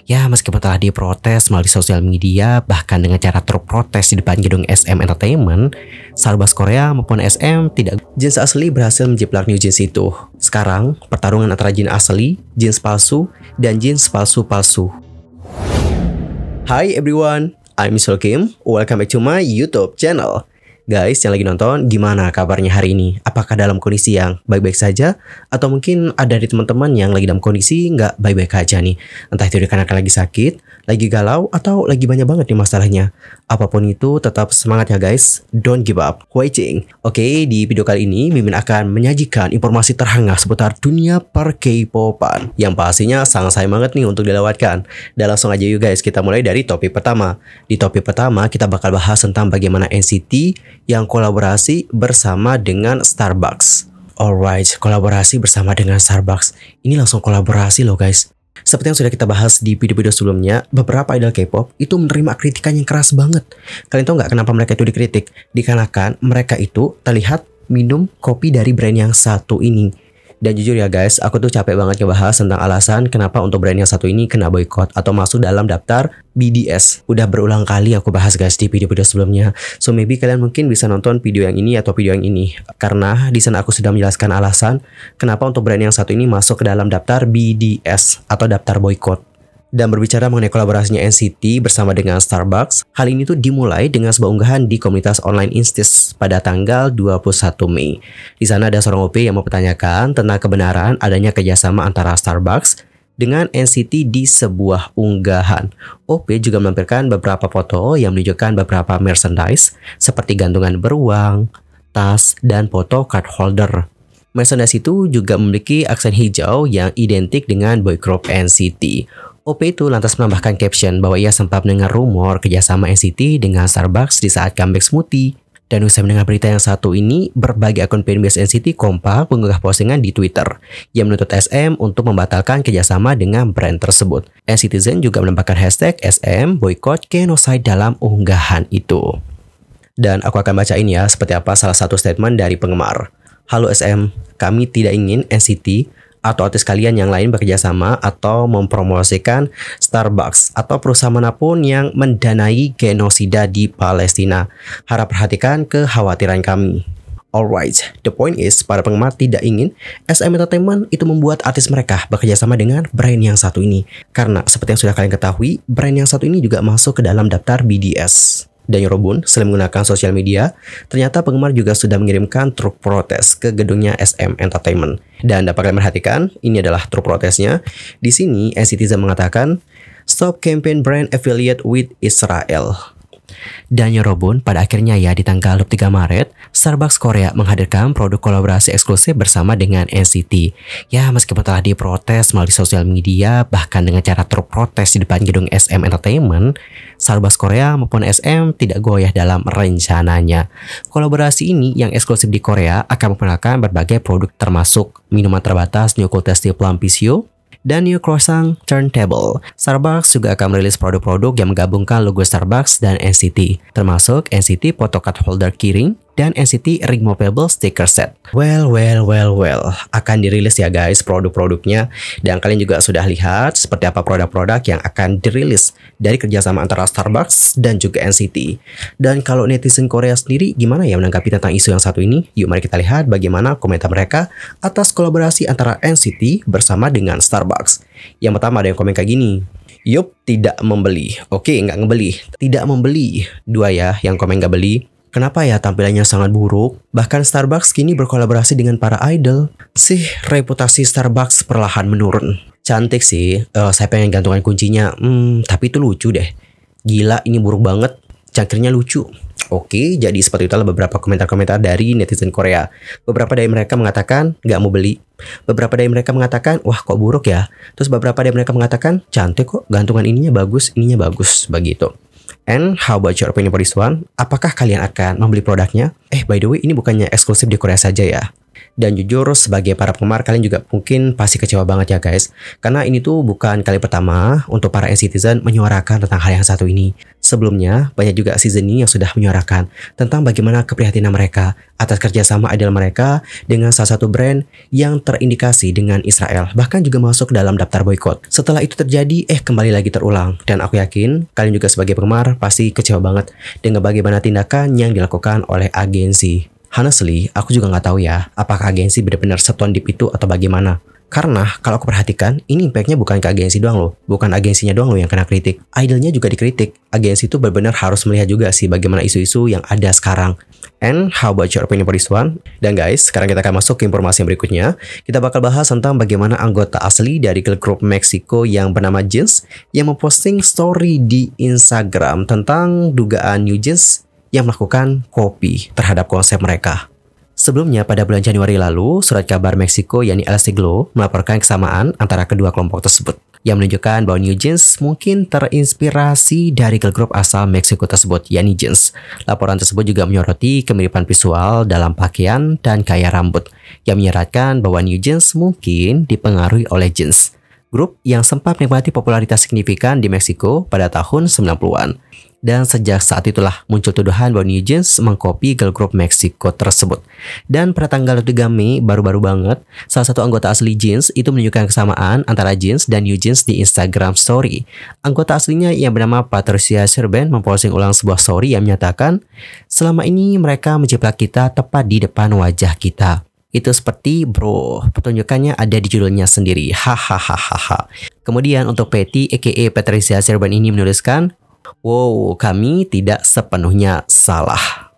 Ya, meskipun telah diprotes melalui sosial media, bahkan dengan cara truk protes di depan gedung SM Entertainment, Starbucks Korea maupun SM tidak. Jeans asli berhasil menjiplak new jeans itu. Sekarang, pertarungan antara jeans asli, jeans palsu, dan jeans palsu-palsu. Hi everyone, I'm Mr. Kim. Welcome back to my YouTube channel. Guys yang lagi nonton, gimana kabarnya hari ini? Apakah dalam kondisi yang baik-baik saja? Atau mungkin ada dari teman-teman yang lagi dalam kondisi nggak baik-baik aja nih? Entah itu dikarenakan lagi sakit, lagi galau, atau lagi banyak banget nih masalahnya. Apapun itu, tetap semangat ya guys. Don't give up, waiting. Oke, di video kali ini, Mimin akan menyajikan informasi terhangat seputar dunia per K-popan. Yang pastinya sangat sayang banget nih untuk dilewatkan. Dan langsung aja yuk guys, kita mulai dari topik pertama. Di topik pertama, kita bakal bahas tentang bagaimana NCT yang kolaborasi bersama dengan Starbucks. Alright, kolaborasi bersama dengan Starbucks. Ini langsung kolaborasi loh guys. Seperti yang sudah kita bahas di video-video sebelumnya, beberapa idol K-pop itu menerima kritikan yang keras banget. Kalian tahu nggak kenapa mereka itu dikritik? Dikarenakan mereka itu terlihat minum kopi dari brand yang satu ini. Dan jujur ya guys, aku tuh capek banget ngebahas tentang alasan kenapa untuk brand yang satu ini kena boykot atau masuk dalam daftar BDS. Udah berulang kali aku bahas guys di video-video sebelumnya. So maybe kalian mungkin bisa nonton video yang ini atau video yang ini. Karena di sana aku sudah menjelaskan alasan kenapa untuk brand yang satu ini masuk ke dalam daftar BDS atau daftar boykot. Dan berbicara mengenai kolaborasinya NCT bersama dengan Starbucks, hal ini tuh dimulai dengan sebuah unggahan di komunitas online Instis pada tanggal 21 Mei. Di sana ada seorang OP yang mempertanyakan tentang kebenaran adanya kerjasama antara Starbucks dengan NCT di sebuah unggahan. OP juga melampirkan beberapa foto yang menunjukkan beberapa merchandise seperti gantungan beruang, tas, dan foto card holder. Merchandise itu juga memiliki aksen hijau yang identik dengan boy group NCT. OP itu lantas menambahkan caption bahwa ia sempat mendengar rumor kerjasama NCT dengan Starbucks di saat comeback smoothie. Dan usai mendengar berita yang satu ini, berbagai akun fanbase NCT kompak mengunggah postingan di Twitter yang menuntut SM untuk membatalkan kerjasama dengan brand tersebut. NCTzen juga menambahkan hashtag SM boycott genocide dalam unggahan itu. Dan aku akan bacain ya seperti apa salah satu statement dari penggemar. Halo SM, kami tidak ingin NCT atau artis kalian yang lain bekerja sama atau mempromosikan Starbucks atau perusahaan manapun yang mendanai genosida di Palestina. Harap perhatikan kekhawatiran kami. Alright, the point is para penggemar tidak ingin SM Entertainment itu membuat artis mereka bekerja sama dengan brand yang satu ini. Karena seperti yang sudah kalian ketahui, brand yang satu ini juga masuk ke dalam daftar BDS. Dan Yorobun, selain menggunakan sosial media, ternyata penggemar juga sudah mengirimkan truk protes ke gedungnya SM Entertainment. Dan dapat kalian perhatikan, ini adalah truk protesnya. Di sini, NCTzen mengatakan, "Stop campaign brand affiliate with Israel." Dan Yorobun, pada akhirnya ya di tanggal 23 Maret, Starbucks Korea menghadirkan produk kolaborasi eksklusif bersama dengan NCT. Ya, meskipun telah diprotes melalui sosial media, bahkan dengan cara truk protes di depan gedung SM Entertainment, Starbucks Korea maupun SM tidak goyah dalam rencananya. Kolaborasi ini yang eksklusif di Korea akan memperkenalkan berbagai produk termasuk minuman terbatas New Cool Tasty Plum Pisio, dan New Croissant Turntable. Starbucks juga akan merilis produk-produk yang menggabungkan logo Starbucks dan NCT, termasuk NCT Photocard Holder Keyring dan NCT Removable Sticker Set. Well, akan dirilis ya guys produk-produknya, dan kalian juga sudah lihat seperti apa produk-produk yang akan dirilis dari kerjasama antara Starbucks dan juga NCT. Dan kalau netizen Korea sendiri gimana ya menanggapi tentang isu yang satu ini? Yuk mari kita lihat bagaimana komentar mereka atas kolaborasi antara NCT bersama dengan Starbucks. Yang pertama ada yang komen kayak gini. Yup, tidak membeli. Oke, nggak ngebeli. Tidak membeli. Dua ya yang komen nggak beli. Kenapa ya tampilannya sangat buruk? Bahkan Starbucks kini berkolaborasi dengan para idol. Sih, reputasi Starbucks perlahan menurun. Cantik sih, saya pengen gantungan kuncinya. Tapi itu lucu deh. Gila, ini buruk banget. Cangkirnya lucu. Oke, jadi seperti itulah beberapa komentar-komentar dari netizen Korea. Beberapa dari mereka mengatakan nggak mau beli. Beberapa dari mereka mengatakan, wah kok buruk ya. Terus beberapa dari mereka mengatakan, cantik kok, gantungan ininya bagus, begitu. And how about your opinion for this one? Apakah kalian akan membeli produknya? By the way, ini bukannya eksklusif di Korea saja ya. Dan jujur sebagai para penggemar kalian juga mungkin pasti kecewa banget ya guys. Karena ini tuh bukan kali pertama untuk para netizen menyuarakan tentang hal yang satu ini. Sebelumnya banyak juga season ini yang sudah menyuarakan tentang bagaimana keprihatinan mereka atas kerjasama idol mereka dengan salah satu brand yang terindikasi dengan Israel. Bahkan juga masuk dalam daftar boykot. Setelah itu terjadi kembali lagi terulang. Dan aku yakin kalian juga sebagai penggemar pasti kecewa banget dengan bagaimana tindakan yang dilakukan oleh agensi. Honestly, aku juga nggak tahu ya, apakah agensi benar-benar setone deep itu atau bagaimana. Karena kalau aku perhatikan, ini impactnya bukan ke agensi doang loh. Bukan agensinya doang loh yang kena kritik. Idolnya juga dikritik. Agensi itu benar-benar harus melihat juga sih bagaimana isu-isu yang ada sekarang. And how about your opinion for this one? Dan guys, sekarang kita akan masuk ke informasi yang berikutnya. Kita bakal bahas tentang bagaimana anggota asli dari girl group Meksiko yang bernama Jeans yang memposting story di Instagram tentang dugaan New Jeans yang melakukan copy terhadap konsep mereka. Sebelumnya pada bulan Januari lalu, surat kabar Meksiko yakni El Siglo melaporkan kesamaan antara kedua kelompok tersebut yang menunjukkan bahwa New Jeans mungkin terinspirasi dari girl group asal Meksiko tersebut yakni Jeans. Laporan tersebut juga menyoroti kemiripan visual dalam pakaian dan gaya rambut yang menyeratkan bahwa New Jeans mungkin dipengaruhi oleh Jeans, grup yang sempat menikmati popularitas signifikan di Meksiko pada tahun 90-an. Dan sejak saat itulah muncul tuduhan bahwa New Jeans mengcopy girl group Meksiko tersebut. Dan pada tanggal 3 Mei, baru-baru banget, salah satu anggota asli Jeans itu menunjukkan kesamaan antara Jeans dan New Jeans di Instagram Story. Anggota aslinya yang bernama Patricia Serben memposting ulang sebuah story yang menyatakan, selama ini mereka menjiplak kita tepat di depan wajah kita. Itu seperti bro, petunjukannya ada di judulnya sendiri. Hahaha. Kemudian untuk Patty aka Patricia Serben ini menuliskan, wow, kami tidak sepenuhnya salah.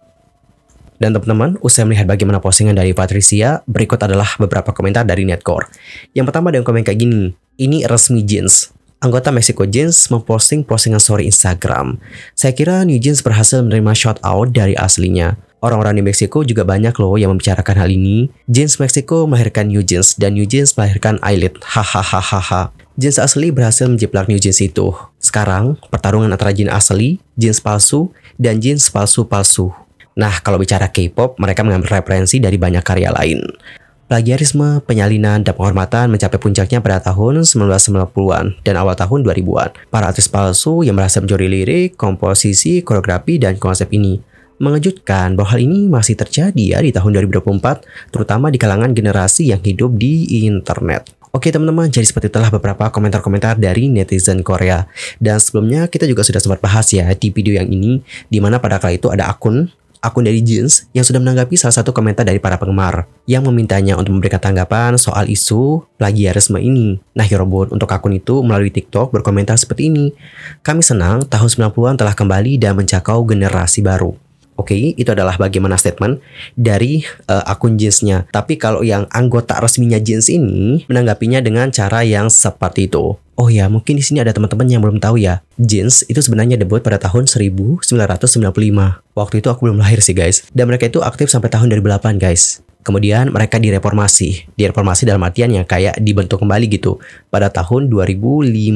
Dan teman-teman, usai melihat bagaimana postingan dari Patricia, berikut adalah beberapa komentar dari Netcore. Yang pertama dengan komen kayak gini, ini resmi Jeans. Anggota Meksiko Jeans memposting postingan story Instagram. Saya kira New Jeans berhasil menerima shout out dari aslinya. Orang-orang di Meksiko juga banyak loh yang membicarakan hal ini. Jeans Meksiko melahirkan New Jeans dan New Jeans melahirkan Ailit. Hahaha. Jeans asli berhasil menjiplak New Jeans itu. Sekarang, pertarungan antara jeans asli, jeans palsu, dan jeans palsu-palsu. Nah, kalau bicara K-pop, mereka mengambil referensi dari banyak karya lain. Plagiarisme, penyalinan, dan penghormatan mencapai puncaknya pada tahun 1990-an dan awal tahun 2000-an. Para artis palsu yang berhasil mencuri lirik, komposisi, koreografi, dan konsep ini. Mengejutkan bahwa hal ini masih terjadi ya di tahun 2024, terutama di kalangan generasi yang hidup di internet. Oke teman-teman, jadi seperti itulah beberapa komentar-komentar dari netizen Korea. Dan sebelumnya kita juga sudah sempat bahas ya di video yang ini, di mana pada kala itu ada akun dari Jeans yang sudah menanggapi salah satu komentar dari para penggemar yang memintanya untuk memberikan tanggapan soal isu plagiarisme ini. Nah Yorobun, untuk akun itu melalui TikTok berkomentar seperti ini. Kami senang tahun 90-an telah kembali dan menjangkau generasi baru. Oke, itu adalah bagaimana statement dari akun Jeansnya. Tapi kalau yang anggota resminya Jeans ini menanggapinya dengan cara yang seperti itu. Oh ya, mungkin di sini ada teman-teman yang belum tahu ya. Jeans itu sebenarnya debut pada tahun 1995. Waktu itu aku belum lahir sih guys. Dan mereka itu aktif sampai tahun 2008 guys. Kemudian mereka direformasi. Direformasi dalam artian yang kayak dibentuk kembali gitu pada tahun 2015.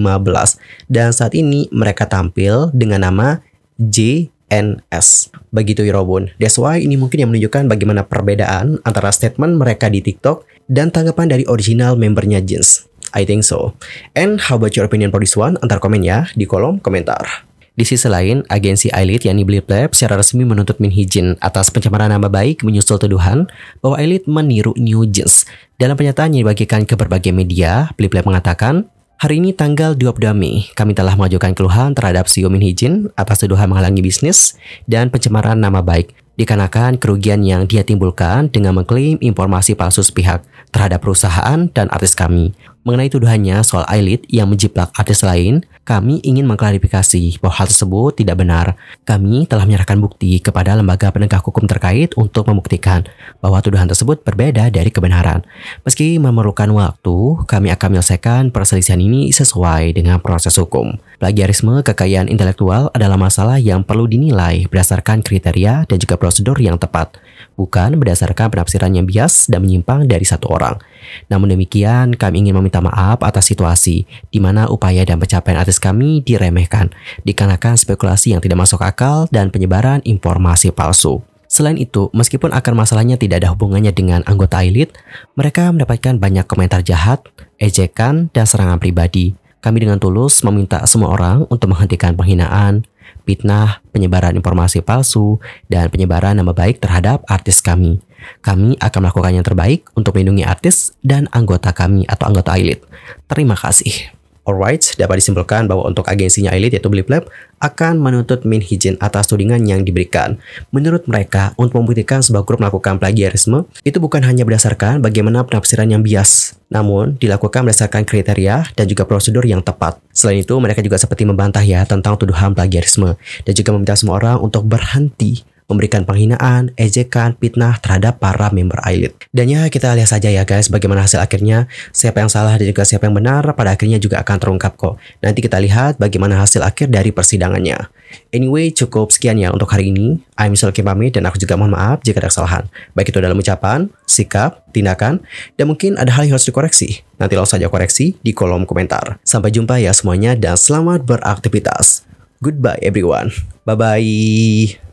Dan saat ini mereka tampil dengan nama JNS. Begitu Yorobun. That's why ini mungkin yang menunjukkan bagaimana perbedaan antara statement mereka di TikTok dan tanggapan dari original membernya Jeans. I think so. And how about your opinion for this one? Antar komen ya di kolom komentar. Di sisi lain, agensi Ailit yakni Blip Lab secara resmi menuntut Min Hee Jin atas pencemaran nama baik menyusul tuduhan bahwa Ailit meniru New Jeans. Dalam pernyataan yang dibagikan ke berbagai media, Blip Lab mengatakan, hari ini tanggal 22 Mei, kami telah mengajukan keluhan terhadap CEO Min Hee Jin atas tuduhan menghalangi bisnis dan pencemaran nama baik dikarenakan kerugian yang dia timbulkan dengan mengklaim informasi palsu sepihak terhadap perusahaan dan artis kami. Mengenai tuduhannya soal Ailit yang menjiplak artis lain, kami ingin mengklarifikasi bahwa hal tersebut tidak benar. Kami telah menyerahkan bukti kepada lembaga penegak hukum terkait untuk membuktikan bahwa tuduhan tersebut berbeda dari kebenaran. Meski memerlukan waktu, kami akan menyelesaikan perselisihan ini sesuai dengan proses hukum. Plagiarisme kekayaan intelektual adalah masalah yang perlu dinilai berdasarkan kriteria dan juga prosedur yang tepat, bukan berdasarkan penafsiran yang bias dan menyimpang dari satu orang. Namun demikian, kami ingin meminta maaf atas situasi di mana upaya dan pencapaian artis kami diremehkan dikarenakan spekulasi yang tidak masuk akal dan penyebaran informasi palsu. Selain itu, meskipun akar masalahnya tidak ada hubungannya dengan anggota elit, mereka mendapatkan banyak komentar jahat, ejekan, dan serangan pribadi. Kami dengan tulus meminta semua orang untuk menghentikan penghinaan, fitnah, penyebaran informasi palsu, dan penyebaran nama baik terhadap artis kami. Kami akan melakukan yang terbaik untuk melindungi artis dan anggota kami atau anggota elit. Terima kasih. Alright, dapat disimpulkan bahwa untuk agensinya elit yaitu Blip Lab akan menuntut Min Hee-jin atas tudingan yang diberikan. Menurut mereka, untuk membuktikan sebuah grup melakukan plagiarisme, itu bukan hanya berdasarkan bagaimana penafsiran yang bias, namun dilakukan berdasarkan kriteria dan juga prosedur yang tepat. Selain itu, mereka juga seperti membantah ya tentang tuduhan plagiarisme, dan juga meminta semua orang untuk berhenti memberikan penghinaan, ejekan, fitnah terhadap para member elit. Dan ya kita lihat saja ya guys bagaimana hasil akhirnya, siapa yang salah dan juga siapa yang benar pada akhirnya juga akan terungkap kok. Nanti kita lihat bagaimana hasil akhir dari persidangannya. Anyway, cukup sekian ya untuk hari ini. I'm Sulky pamit dan aku juga mohon maaf jika ada kesalahan. Baik itu dalam ucapan, sikap, tindakan, dan mungkin ada hal yang harus dikoreksi. Nanti langsung saja koreksi di kolom komentar. Sampai jumpa ya semuanya dan selamat beraktivitas. Goodbye everyone. Bye-bye.